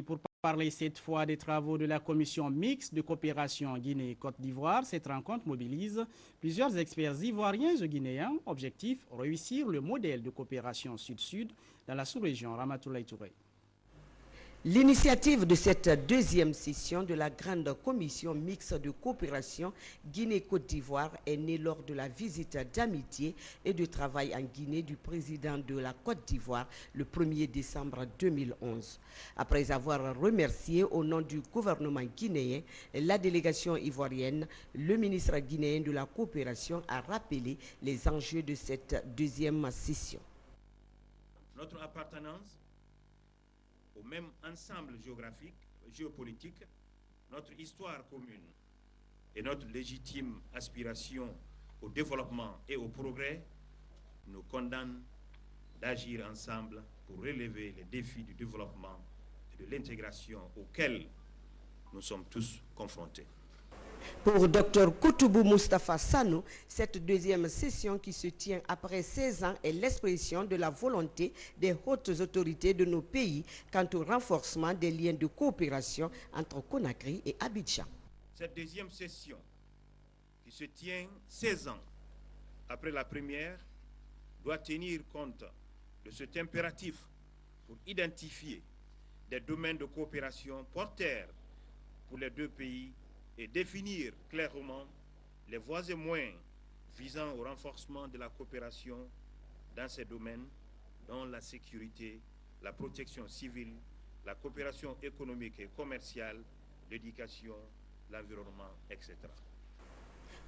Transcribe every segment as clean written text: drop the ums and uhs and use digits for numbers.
pour parler cette fois des travaux de la commission mixte de coopération Guinée-Côte d'Ivoire. Cette rencontre mobilise plusieurs experts ivoiriens et guinéens. Objectif, réussir le modèle de coopération sud-sud dans la sous-région. Ramatoulaye Touré. L'initiative de cette deuxième session de la grande commission mixte de coopération Guinée-Côte d'Ivoire est née lors de la visite d'amitié et de travail en Guinée du président de la Côte d'Ivoire le 1er décembre 2011. Après avoir remercié au nom du gouvernement guinéen la délégation ivoirienne, le ministre guinéen de la coopération a rappelé les enjeux de cette deuxième session. Notre appartenance au même ensemble géopolitique, notre histoire commune et notre légitime aspiration au développement et au progrès nous condamnent d'agir ensemble pour relever les défis du développement et de l'intégration auxquels nous sommes tous confrontés. Pour Dr Koutoubou Moustapha Sano, cette deuxième session qui se tient après 16 ans est l'expression de la volonté des hautes autorités de nos pays quant au renforcement des liens de coopération entre Conakry et Abidjan. Cette deuxième session qui se tient 16 ans après la première doit tenir compte de cet impératif pour identifier des domaines de coopération porteurs pour les deux pays et définir clairement les voies et moyens visant au renforcement de la coopération dans ces domaines, dont la sécurité, la protection civile, la coopération économique et commerciale, l'éducation, l'environnement, etc.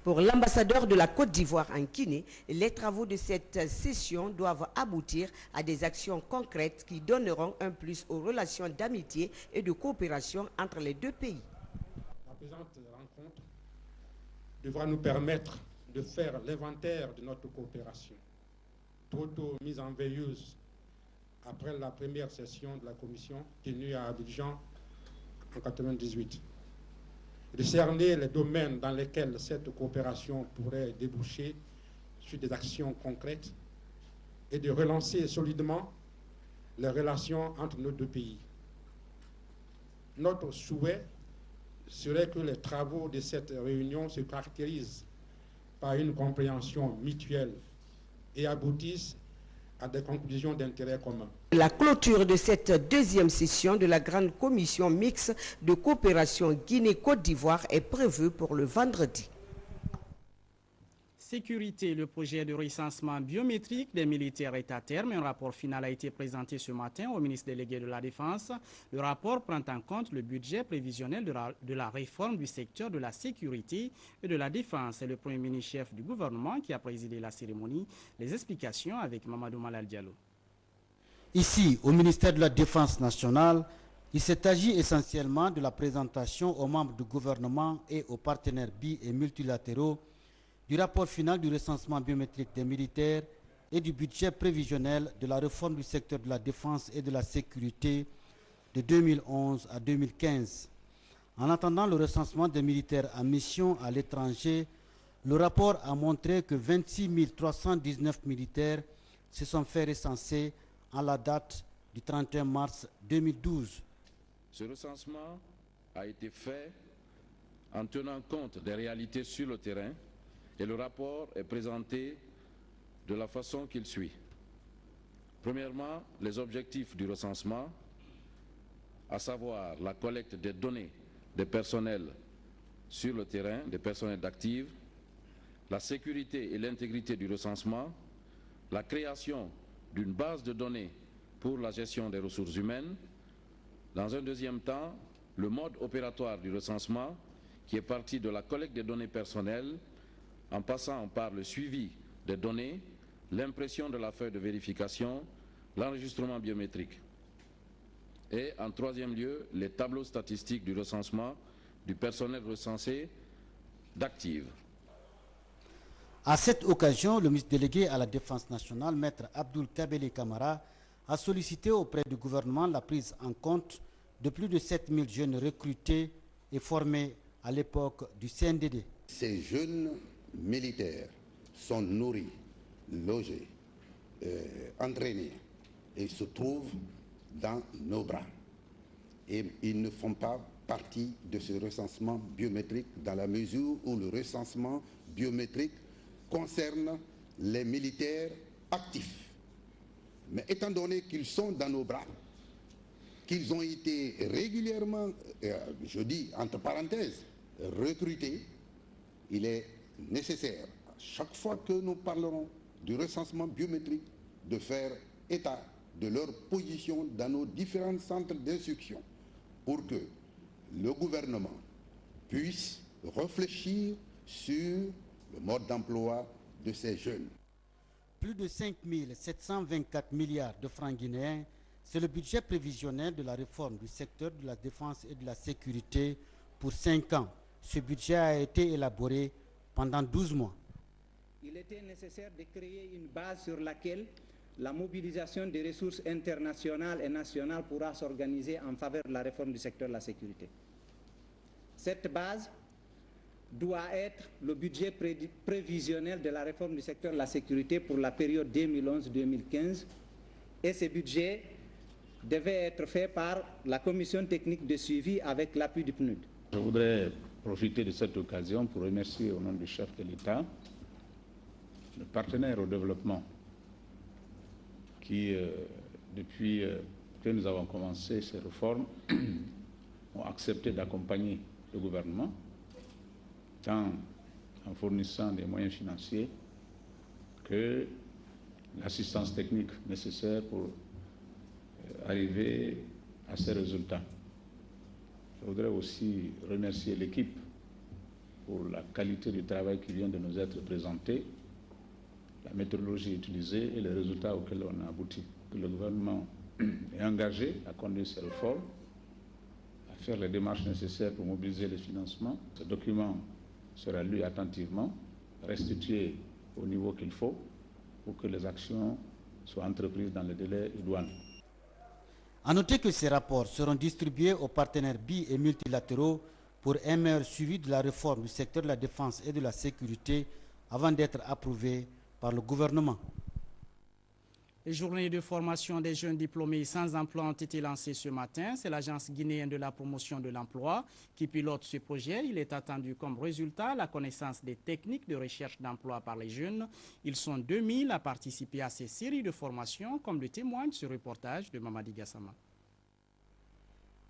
Pour l'ambassadeur de la Côte d'Ivoire en Guinée, les travaux de cette session doivent aboutir à des actions concrètes qui donneront un plus aux relations d'amitié et de coopération entre les deux pays. La présente rencontre devra nous permettre de faire l'inventaire de notre coopération, trop tôt mise en veilleuse après la première session de la commission tenue à Abidjan en 1998, de cerner les domaines dans lesquels cette coopération pourrait déboucher sur des actions concrètes et de relancer solidement les relations entre nos deux pays. Notre souhait serait que les travaux de cette réunion se caractérisent par une compréhension mutuelle et aboutissent à des conclusions d'intérêt commun. La clôture de cette deuxième session de la grande commission mixte de coopération Guinée-Côte d'Ivoire est prévue pour le vendredi. Sécurité, le projet de recensement biométrique des militaires est à terme. Un rapport final a été présenté ce matin au ministre délégué de la Défense. Le rapport prend en compte le budget prévisionnel de la réforme du secteur de la sécurité et de la défense. C'est le premier ministre-chef du gouvernement qui a présidé la cérémonie. Les explications avec Mamadou Malal Diallo. Ici, au ministère de la Défense nationale, il s'est agi essentiellement de la présentation aux membres du gouvernement et aux partenaires bi- et multilatéraux du rapport final du recensement biométrique des militaires et du budget prévisionnel de la réforme du secteur de la défense et de la sécurité de 2011 à 2015. En attendant le recensement des militaires en mission à l'étranger, le rapport a montré que 26 319 militaires se sont fait recenser à la date du 31 mars 2012. Ce recensement a été fait en tenant compte des réalités sur le terrain et le rapport est présenté de la façon qu'il suit. Premièrement, les objectifs du recensement, à savoir la collecte des données des personnels sur le terrain, des personnels d'actifs, la sécurité et l'intégrité du recensement, la création d'une base de données pour la gestion des ressources humaines. Dans un deuxième temps, le mode opératoire du recensement qui est parti de la collecte des données personnelles en passant par le suivi des données, l'impression de la feuille de vérification, l'enregistrement biométrique. Et en troisième lieu, les tableaux statistiques du recensement du personnel recensé d'actifs. À cette occasion, le ministre délégué à la Défense nationale, Maître Abdoul Kabele Kamara, a sollicité auprès du gouvernement la prise en compte de plus de 7000 jeunes recrutés et formés à l'époque du CNDD. Ces jeunes militaires sont nourris, logés, entraînés et se trouvent dans nos bras. et ils ne font pas partie de ce recensement biométrique dans la mesure où le recensement biométrique concerne les militaires actifs. Mais étant donné qu'ils sont dans nos bras, qu'ils ont été régulièrement, je dis entre parenthèses, recrutés, il est nécessaire, à chaque fois que nous parlerons du recensement biométrique, de faire état de leur position dans nos différents centres d'instruction pour que le gouvernement puisse réfléchir sur le mode d'emploi de ces jeunes. Plus de 5 724 milliards de francs guinéens, c'est le budget prévisionnel de la réforme du secteur de la défense et de la sécurité pour 5 ans. Ce budget a été élaboré pendant 12 mois. Il était nécessaire de créer une base sur laquelle la mobilisation des ressources internationales et nationales pourra s'organiser en faveur de la réforme du secteur de la sécurité. Cette base doit être le budget prévisionnel de la réforme du secteur de la sécurité pour la période 2011-2015 et ce budget devait être fait par la commission technique de suivi avec l'appui du PNUD. Je voudrais profiter de cette occasion pour remercier au nom du chef de l'État, le partenaire au développement qui, depuis que nous avons commencé ces réformes, ont accepté d'accompagner le gouvernement, tant en fournissant des moyens financiers que l'assistance technique nécessaire pour arriver à ces résultats. Je voudrais aussi remercier l'équipe pour la qualité du travail qui vient de nous être présenté, la méthodologie utilisée et les résultats auxquels on a abouti. Le gouvernement est engagé à conduire ces réformes, à faire les démarches nécessaires pour mobiliser les financements. Ce document sera lu attentivement, restitué au niveau qu'il faut pour que les actions soient entreprises dans les délais idoines. A noter que ces rapports seront distribués aux partenaires bi- et multilatéraux pour un meilleur suivi de la réforme du secteur de la défense et de la sécurité avant d'être approuvés par le gouvernement. Les journées de formation des jeunes diplômés sans emploi ont été lancées ce matin. C'est l'Agence guinéenne de la promotion de l'emploi qui pilote ce projet. Il est attendu comme résultat la connaissance des techniques de recherche d'emploi par les jeunes. Ils sont 2000 à participer à ces séries de formations, comme le témoigne ce reportage de Mamadi Gassama.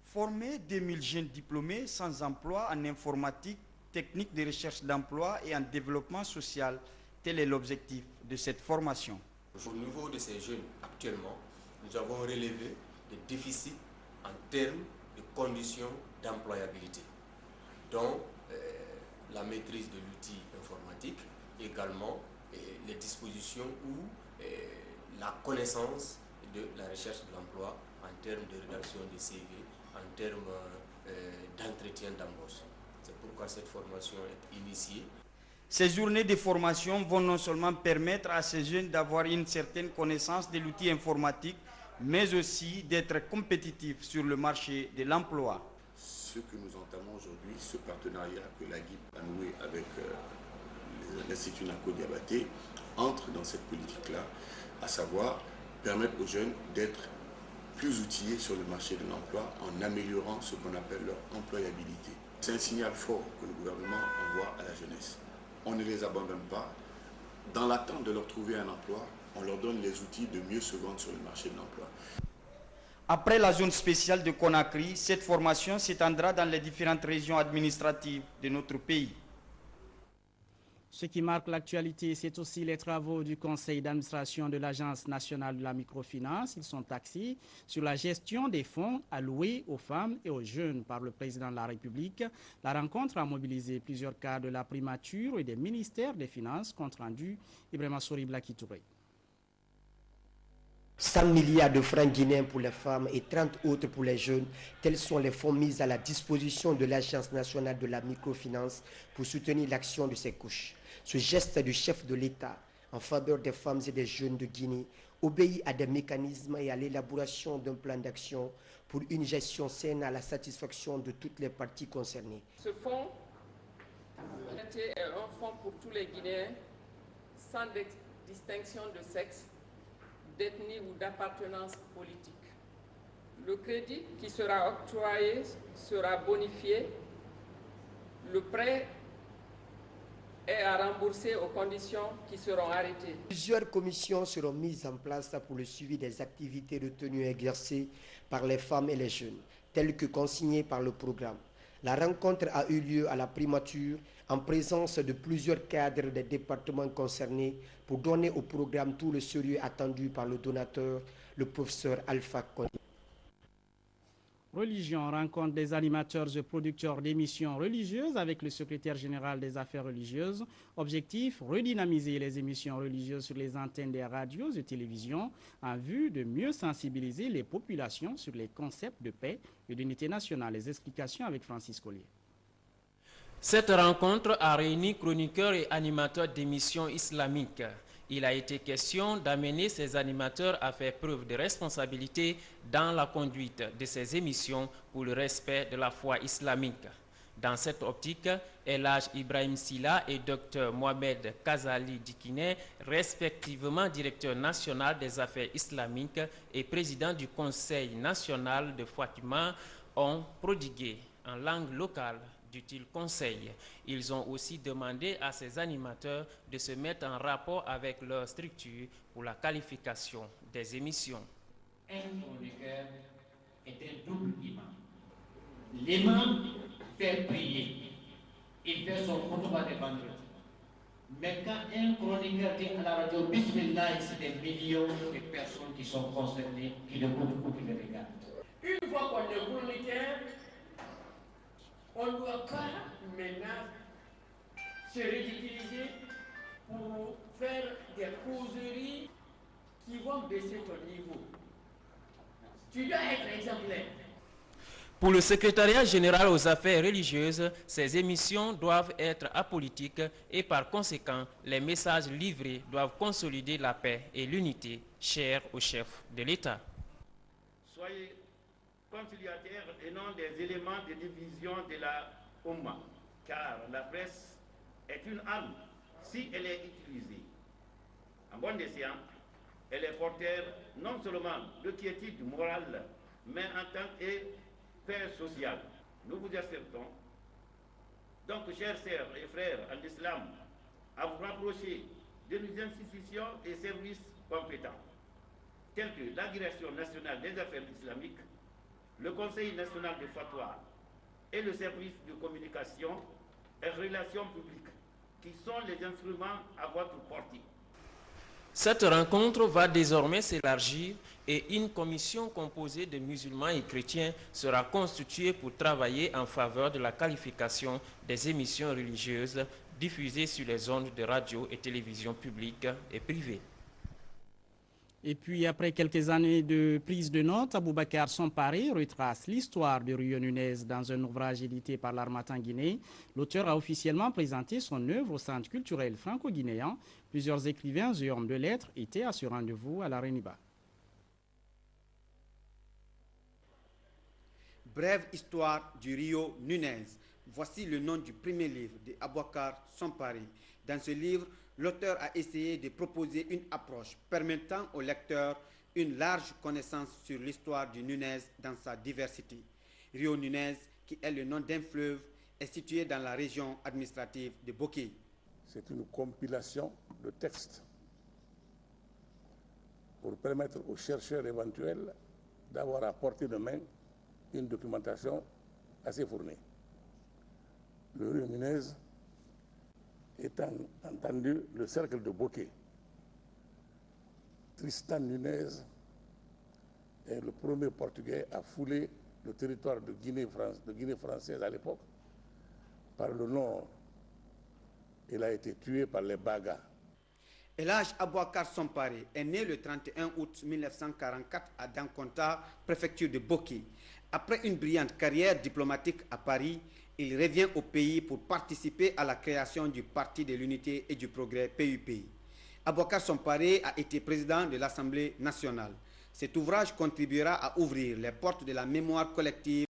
Former 2000 jeunes diplômés sans emploi en informatique, technique de recherche d'emploi et en développement social, tel est l'objectif de cette formation. Au niveau de ces jeunes, actuellement, nous avons relevé des déficits en termes de conditions d'employabilité, dont la maîtrise de l'outil informatique, également les dispositions ou la connaissance de la recherche de l'emploi en termes de rédaction des CV, en termes d'entretien d'embauche. C'est pourquoi cette formation est initiée. Ces journées de formation vont non seulement permettre à ces jeunes d'avoir une certaine connaissance de l'outil informatique, mais aussi d'être compétitifs sur le marché de l'emploi. Ce que nous entamons aujourd'hui, ce partenariat que la GIP a noué avec l'Institut Nako Diabaté, entre dans cette politique-là, à savoir permettre aux jeunes d'être plus outillés sur le marché de l'emploi en améliorant ce qu'on appelle leur employabilité. C'est un signal fort que le gouvernement envoie à la jeunesse. On ne les abandonne pas. Dans l'attente de leur trouver un emploi, on leur donne les outils de mieux se vendre sur le marché de l'emploi. Après la zone spéciale de Conakry, cette formation s'étendra dans les différentes régions administratives de notre pays. Ce qui marque l'actualité, c'est aussi les travaux du conseil d'administration de l'Agence nationale de la microfinance. Ils sont axés sur la gestion des fonds alloués aux femmes et aux jeunes par le président de la République. La rencontre a mobilisé plusieurs cadres de la primature et des ministères des Finances, compte rendu Ibrahima Souri Blaki Touré. 100 milliards de francs guinéens pour les femmes et 30 autres pour les jeunes, tels sont les fonds mis à la disposition de l'Agence nationale de la microfinance pour soutenir l'action de ces couches. Ce geste du chef de l'État en faveur des femmes et des jeunes de Guinée obéit à des mécanismes et à l'élaboration d'un plan d'action pour une gestion saine à la satisfaction de toutes les parties concernées. Ce fonds est un fonds pour tous les Guinéens sans distinction de sexe, d'ethnie ou d'appartenance politique. Le crédit qui sera octroyé sera bonifié. Le prêt est à rembourser aux conditions qui seront arrêtées. Plusieurs commissions seront mises en place pour le suivi des activités retenues et exercées par les femmes et les jeunes, telles que consignées par le programme. La rencontre a eu lieu à la primature en présence de plusieurs cadres des départements concernés pour donner au programme tout le sérieux attendu par le donateur, le professeur Alpha Condé. Religion rencontre des animateurs et producteurs d'émissions religieuses avec le secrétaire général des affaires religieuses. Objectif, redynamiser les émissions religieuses sur les antennes des radios et télévisions en vue de mieux sensibiliser les populations sur les concepts de paix et d'unité nationale. Les explications avec Francis Collier. Cette rencontre a réuni chroniqueurs et animateurs d'émissions islamiques. Il a été question d'amener ces animateurs à faire preuve de responsabilité dans la conduite de ces émissions pour le respect de la foi islamique. Dans cette optique, El Hadj Ibrahim Silla et Dr Mohamed Kazali Dikine, respectivement directeur national des affaires islamiques et président du Conseil national de Fatima, ont prodigué en langue locale d'utiles conseils. Ils ont aussi demandé à ces animateurs de se mettre en rapport avec leur structure pour la qualification des émissions. Un chroniqueur est un double imam. L'imam fait prier, il fait son khutbah de vendredi. Mais quand un chroniqueur dit à la radio Bismillah, c'est des millions de personnes qui sont concernées, qui le écoutent ou qui le regardent. Une fois qu'on est chroniqueur, on ne doit pas maintenant se ridiculiser pour faire des causeries qui vont baisser ton niveau. Tu dois être exemplaire. Pour le secrétariat général aux affaires religieuses, ces émissions doivent être apolitiques et par conséquent, les messages livrés doivent consolider la paix et l'unité chère au chef de l'État. Soyez conciliataires et non des éléments de division de la Oumma, car la presse est une arme si elle est utilisée. En bon escient, elle est porteur non seulement de quiétude morale, mais en tant que paix sociale. Nous vous exhortons, donc, chers sœurs et frères en islam, à vous rapprocher de nos institutions et services compétents, tels que la Direction nationale des affaires islamiques, le Conseil national de Fatwa et le service de communication et relations publiques, qui sont les instruments à votre portée. Cette rencontre va désormais s'élargir et une commission composée de musulmans et chrétiens sera constituée pour travailler en faveur de la qualification des émissions religieuses diffusées sur les ondes de radio et télévision publiques et privées. Et puis, après quelques années de prise de notes, Aboubacar Sampare retrace l'histoire de Rio Nunez dans un ouvrage édité par l'Harmattan Guinée. L'auteur a officiellement présenté son œuvre au Centre culturel franco-guinéen. Plusieurs écrivains et hommes de lettres étaient à ce rendez-vous à la Reniba. Brève histoire du Rio Nunez. Voici le nom du premier livre d'Aboubacar Sampare. Dans ce livre, l'auteur a essayé de proposer une approche permettant au lecteur une large connaissance sur l'histoire du Nunez dans sa diversité. Rio Nunez, qui est le nom d'un fleuve, est situé dans la région administrative de Boké. C'est une compilation de textes pour permettre aux chercheurs éventuels d'avoir à portée de main une documentation assez fournie. Le Rio Nunez étant entendu le cercle de Boké. Tristan Nunez est le premier Portugais à fouler le territoire de Guinée française à l'époque par le nord. Il a été tué par les Bagas. El Hadj Aboubacar Sampare est né le 31 août 1944 à Dankonta, préfecture de Boké. Après une brillante carrière diplomatique à Paris, il revient au pays pour participer à la création du Parti de l'Unité et du Progrès PUP. Aboubacar Sampare a été président de l'Assemblée nationale. Cet ouvrage contribuera à ouvrir les portes de la mémoire collective